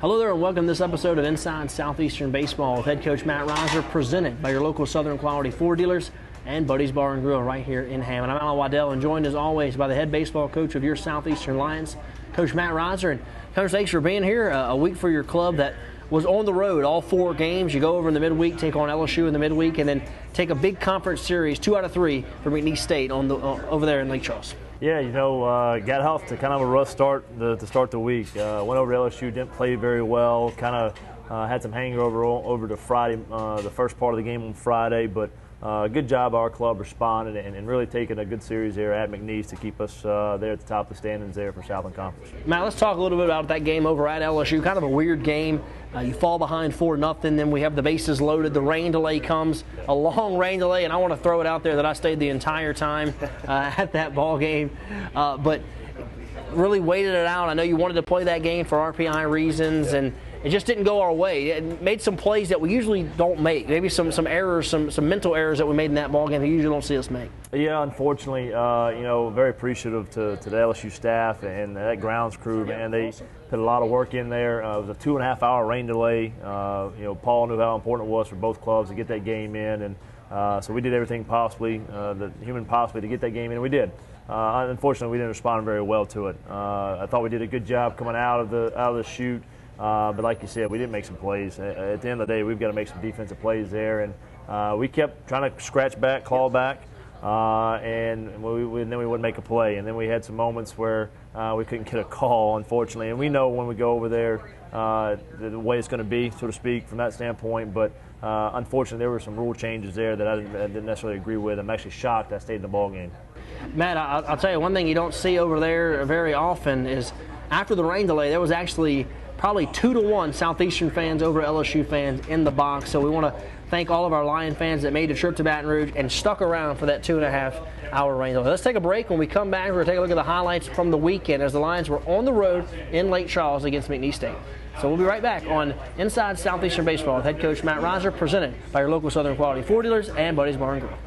Hello there and welcome to this episode of Inside Southeastern Baseball with head coach Matt Reiser, presented by your local Southern Quality Ford dealers and Buddy's Bar and Grill right here in Hammond. I'm Alan Waddell and joined as always by the head baseball coach of your Southeastern Lions, Coach Matt Reiser. And Coach, thanks for being here. A week for your club that was on the road, all 4 games. You go over in the midweek, take on LSU in the midweek, and then take a big conference series, 2 out of 3 for McNeese State over there in Lake Charles. Yeah, got off to kind of a rough start to start the week. Went over to LSU, didn't play very well. Kind of had some hangover over to Friday, the first part of the game on Friday. But good job, our club responded and really taking a good series there at McNeese to keep us there at the top of the standings there for Southland Conference. Matt, let's talk a little bit about that game over at LSU. Kind of a weird game. You fall behind 4-0, then we have the bases loaded. The rain delay comes, a long rain delay, and I want to throw it out there that I stayed the entire time at that ball game. But really waited it out. I know you wanted to play that game for RPI reasons, and it just didn't go our way. It made some plays that we usually don't make. Maybe some errors, some mental errors that we made in that ball game that you usually don't see us make. Yeah, unfortunately, very appreciative to the LSU staff and that grounds crew, man. They put a lot of work in there. It was a 2.5-hour rain delay. Paul knew how important it was for both clubs to get that game in, and so we did everything possibly, possibly to get that game in, and we did. Unfortunately, we didn't respond very well to it. I thought we did a good job coming out of the chute. But like you said, we didn't make some plays. At the end of the day, we've got to make some defensive plays there, and we kept trying to scratch back, claw back, and then we wouldn't make a play. And then we had some moments where we couldn't get a call, unfortunately. And we know when we go over there the way it's going to be, so to speak, from that standpoint. But unfortunately, there were some rule changes there that I didn't necessarily agree with. I'm actually shocked I stayed in the ball game. Matt, I'll tell you, one thing you don't see over there very often is after the rain delay, there was actually probably 2-1 Southeastern fans over LSU fans in the box. So we want to thank all of our Lion fans that made the trip to Baton Rouge and stuck around for that 2.5-hour rain delay. Let's take a break. When we come back, we're going to take a look at the highlights from the weekend as the Lions were on the road in Lake Charles against McNeese State. So we'll be right back on Inside Southeastern Baseball with head coach Matt Reiser, presented by your local Southern Quality Ford dealers and Buddy's Bar and Grill.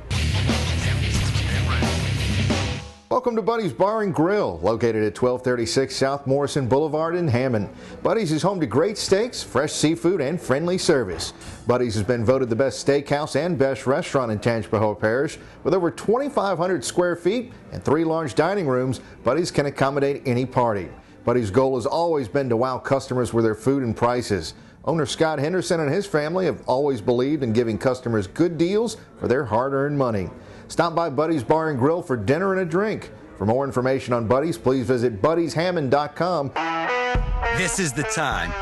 Welcome to Buddy's Bar and Grill, located at 1236 South Morrison Boulevard in Hammond. Buddy's is home to great steaks, fresh seafood, and friendly service. Buddy's has been voted the best steakhouse and best restaurant in Tangipahoa Parish. With over 2,500 square feet and 3 large dining rooms, Buddy's can accommodate any party. Buddy's goal has always been to wow customers with their food and prices. Owner Scott Henderson and his family have always believed in giving customers good deals for their hard-earned money. Stop by Buddy's Bar and Grill for dinner and a drink. For more information on Buddy's, please visit buddyshammond.com. This is the time.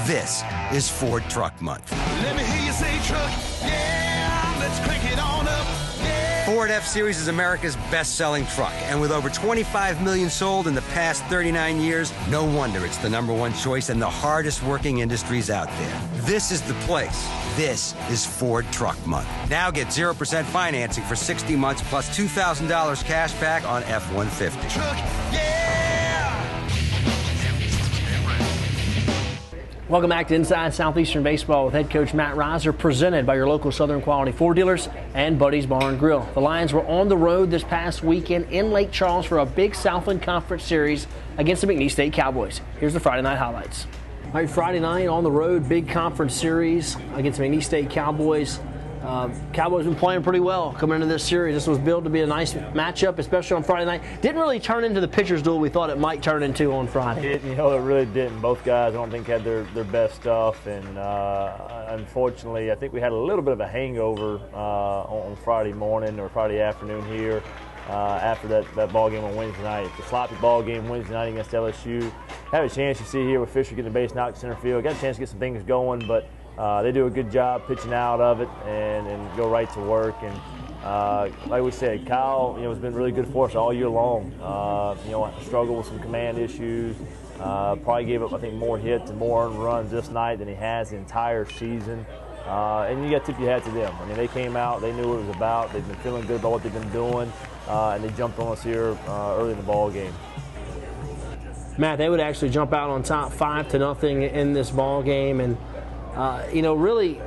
This is Ford Truck Month. Let me hear you say truck. Yeah, let's crank it on up. Yeah. Ford F-Series is America's best-selling truck, and with over 25 million sold in the past 39 years, no wonder it's the #1 choice in the hardest-working industries out there. This is the place. This is Ford Truck Month. Now get 0% financing for 60 months plus $2,000 cash back on F-150. Truck, yeah! Welcome back to Inside Southeastern Baseball with head coach Matt Reiser, presented by your local Southern Quality Ford dealers and Buddy's Bar and Grill. The Lions were on the road this past weekend in Lake Charles for a big Southland Conference series against the McNeese State Cowboys. Here's the Friday night highlights. All right, Friday night on the road, big conference series against McNeese State Cowboys. Cowboys been playing pretty well coming into this series. This was billed to be a nice matchup, especially on Friday night. Didn't really turn into the pitcher's duel we thought it might turn into on Friday. It really didn't. Both guys, I don't think, had their best stuff, and unfortunately, I think we had a little bit of a hangover on Friday morning or Friday afternoon here after that ball game on Wednesday night. The sloppy ball game Wednesday night against LSU. Had a chance, you see here, with Fisher getting the base knocked to center field. Got a chance to get some things going, but they do a good job pitching out of it and go right to work. And like we said, Kyle, has been really good for us all year long. Struggled with some command issues. Probably gave up, I think, more hits and more earned runs this night than he has the entire season. And you got to tip your hat to them. I mean, they came out, they knew what it was about. They've been feeling good about what they've been doing, and they jumped on us here early in the ball game. Matt, they would actually jump out on top 5-0 in this ball game, and really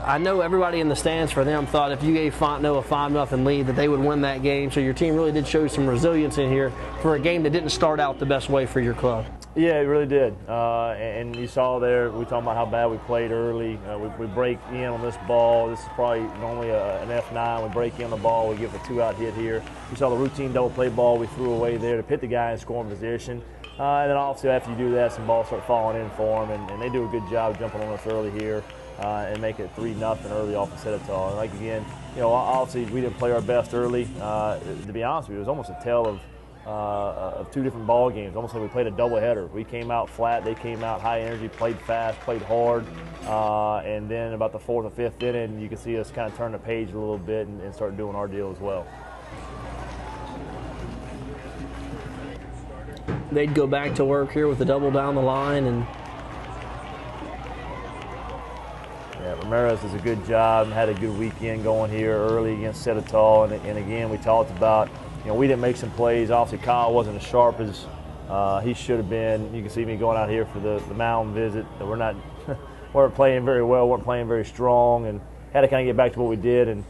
I know everybody in the stands for them thought if you gave Fontenot a 5-0 lead that they would win that game. So your team really did show some resilience in here for a game that didn't start out the best way for your club. Yeah, it really did. And you saw there, we talking about how bad we played early. We break in on this ball. This is probably normally an F9. We break in on the ball. We give a 2-out hit here. You saw the routine double play ball we threw away there to put the guy in scoring position. And then obviously after you do that, some balls start falling in for them. And they do a good job jumping on us early here and make it 3-0 early off the Sedatol. And like again, you know, obviously we didn't play our best early. To be honest with you, it was almost a tale of two different ball games. Almost like we played a doubleheader. We came out flat, they came out high energy, played fast, played hard, and then about the 4th or 5th inning, you can see us kind of turn the page a little bit and start doing our deal as well. They'd go back to work here with the double down the line, and yeah, Ramirez does a good job and had a good weekend going here early against Sedatol, and again we talked about, you know, we didn't make some plays. Obviously, Kyle wasn't as sharp as he should have been. You can see me going out here for the mound visit. We're not, weren't playing very well, weren't playing very strong, and had to kind of get back to what we did. And